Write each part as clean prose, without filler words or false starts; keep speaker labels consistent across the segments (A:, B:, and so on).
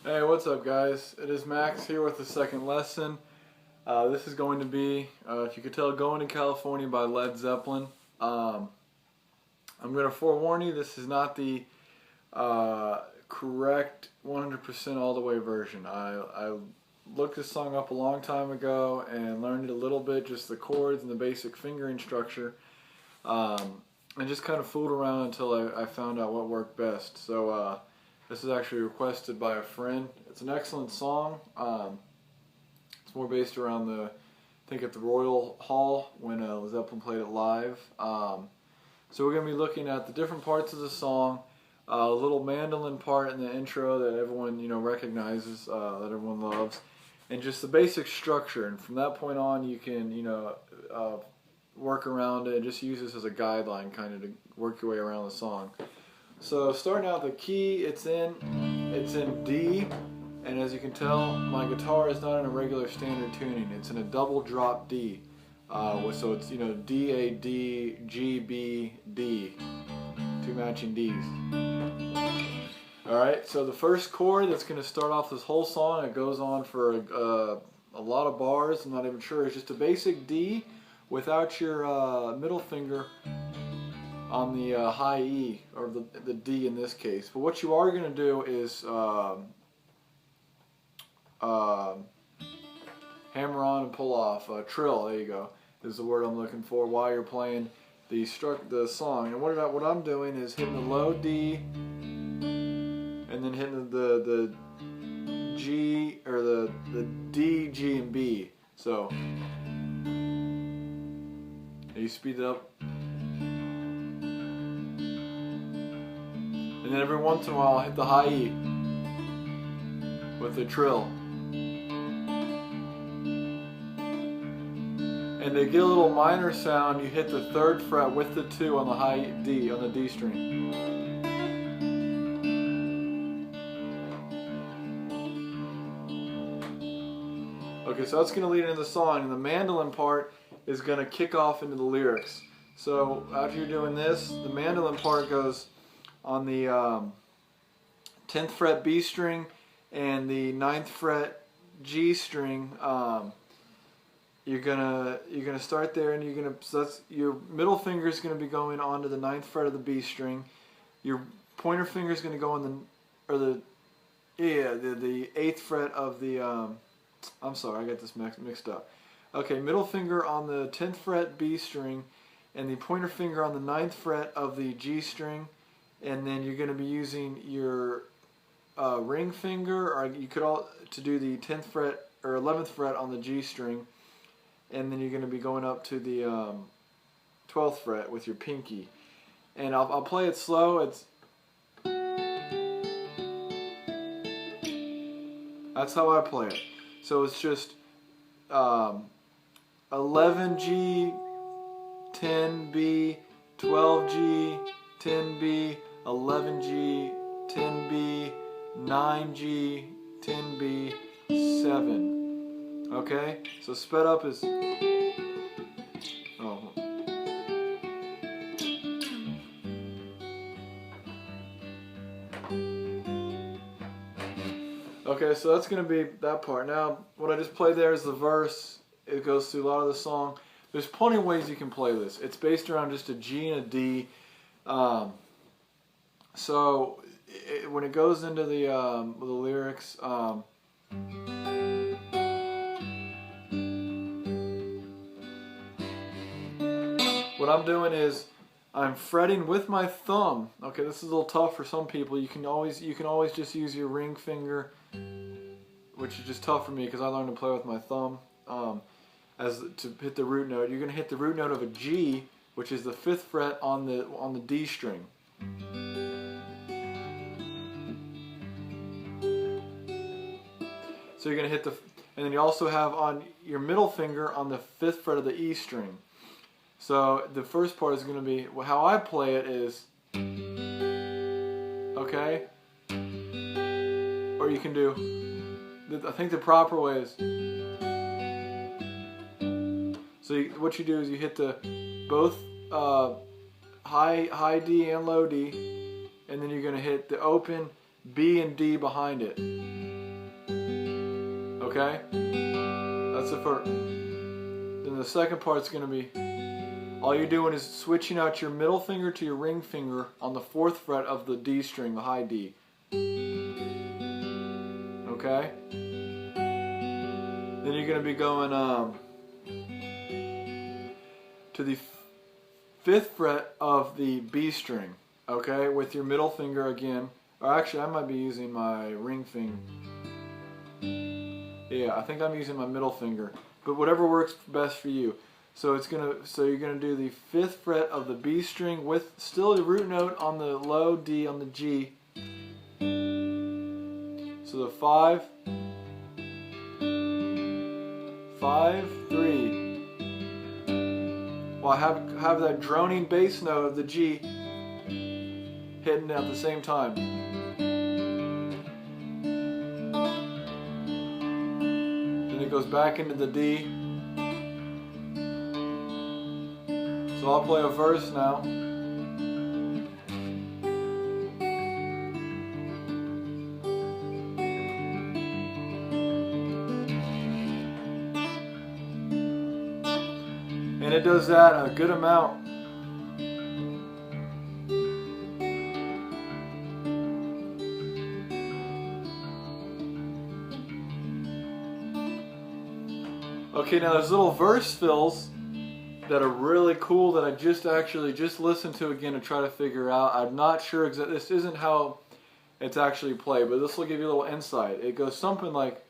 A: Hey, what's up guys? It is Max here with the second lesson. This is going to be, if you could tell, Goin' to California by Led Zeppelin. I'm going to forewarn you, this is not the correct 100% all the way version. I looked this song up a long time ago and learned it a little bit, just the chords and the basic fingering structure. And just kind of fooled around until I found out what worked best. So this is actually requested by a friend. It's an excellent song. It's more based around I think at the Royal Hall when Led Zeppelin played it live. So we're going to be looking at the different parts of the song, a little mandolin part in the intro that everyone recognizes, that everyone loves, and just the basic structure. And from that point on, you can work around it and just use this as a guideline, kind of to work your way around the song. So starting out, the key it's in D, and as you can tell, my guitar is not in a regular standard tuning. It's in a double drop D. So it's D, A, D, G, B, D, two matching Ds. Alright, so the first chord that's going to start off this whole song, it goes on for a lot of bars, I'm not even sure, it's just a basic D without your middle finger on the high E, or the D in this case. But what you are going to do is hammer on and pull off. Trill, there you go, is the word I'm looking for while you're playing the song. And what I'm doing is hitting the low D and then hitting the G, or the D, G, and B. So you speed it up. And then every once in a while, I'll hit the high E with the trill. And to get a little minor sound, you hit the 3rd fret with the 2 on the high D, on the D string. Okay, so that's going to lead into the song, and the mandolin part is going to kick off into the lyrics. So after you're doing this, the mandolin part goes on the 10th fret B string and the 9th fret G string. You're gonna start there, and so that's your middle finger is gonna be going onto the 9th fret of the B string. Your pointer finger is gonna go on the 8th fret of the I'm sorry, I got this mixed up. Okay, middle finger on the 10th fret B string, and the pointer finger on the 9th fret of the G string. And then you're going to be using your ring finger, or you could to do the 10th fret or 11th fret on the G string, and then you're going to be going up to the 12th fret with your pinky. And I'll play it slow. That's how I play it. So it's just 11G, 10B, 12G, 10B, 11G, 10B, 9G, 10B, 7. Okay? So sped up is... Oh. Okay, so that's going to be that part. Now, what I just played there is the verse. It goes through a lot of the song. There's plenty of ways you can play this. It's based around just a G and a D. So when it goes into the lyrics, what I'm doing is I'm fretting with my thumb. Okay, this is a little tough for some people. You can always just use your ring finger, which is just tough for me because I learned to play with my thumb. To hit the root note, you're going to hit the root note of a G, which is the 5th fret on the D string. So you're going to hit and then you also have on your middle finger on the 5th fret of the E string. So the first part is going to be, how I play it is, okay? Or you can do, I think the proper way is, so what you do is you hit both high D and low D, and then you're going to hit the open B and D behind it. Okay? That's the first. Then the second part's going to be, all you're doing is switching out your middle finger to your ring finger on the 4th fret of the D string, the high D. Okay? Then you're going to be going to the 5th fret of the B string. Okay? With your middle finger again. Or actually, I might be using my ring finger. Yeah, I think I'm using my middle finger. But whatever works best for you. So you're gonna do the 5th fret of the B string with still the root note on the low D on the G. So the 5, 3. Well, I have that droning bass note of the G hitting at the same time. Then it goes back into the D. So I'll play a verse now. And it does that a good amount. Okay, now there's little verse fills that are really cool that I just listened to again to try to figure out. I'm not sure exactly. This isn't how it's actually played, but this will give you a little insight. It goes something like.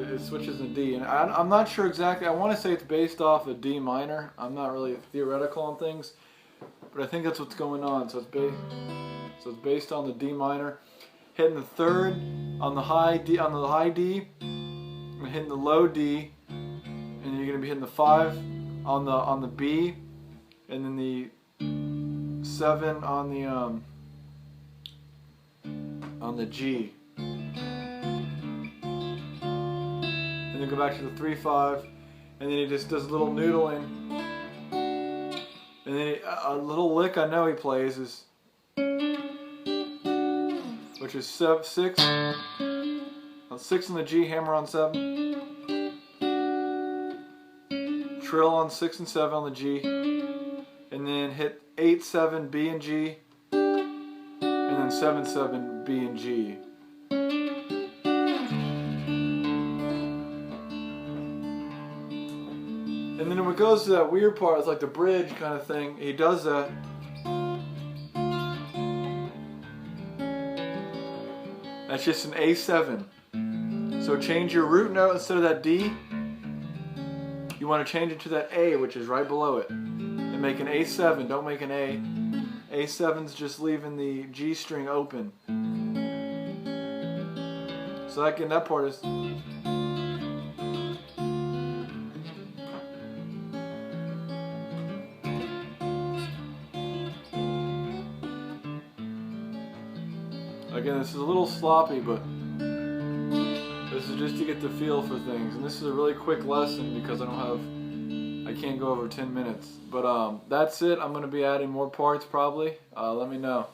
A: It switches in D, and I'm not sure exactly. I want to say it's based off of D minor. I'm not really theoretical on things, but I think that's what's going on. So it's based on the D minor, hitting the 3rd on the high D, and hitting the low D, and you're gonna be hitting the 5 on the B, and then the 7 on the G. And then go back to the 3/5, and then he just does a little noodling, and then a little lick I know he plays is, which is 6 on 6 on the G, hammer on 7, trill on 6 and 7 on the G, and then hit 8/7 B and G, and then 7/7 B and G. And then when it goes to that weird part, it's like the bridge kind of thing. He does that. That's just an A7. So change your root note instead of that D. You want to change it to that A, which is right below it. And make an A7. Don't make an A. A7's just leaving the G string open. So that part is. Again, this is a little sloppy, but this is just to get the feel for things. And this is a really quick lesson because I can't go over 10 minutes. But that's it. I'm going to be adding more parts probably. Let me know.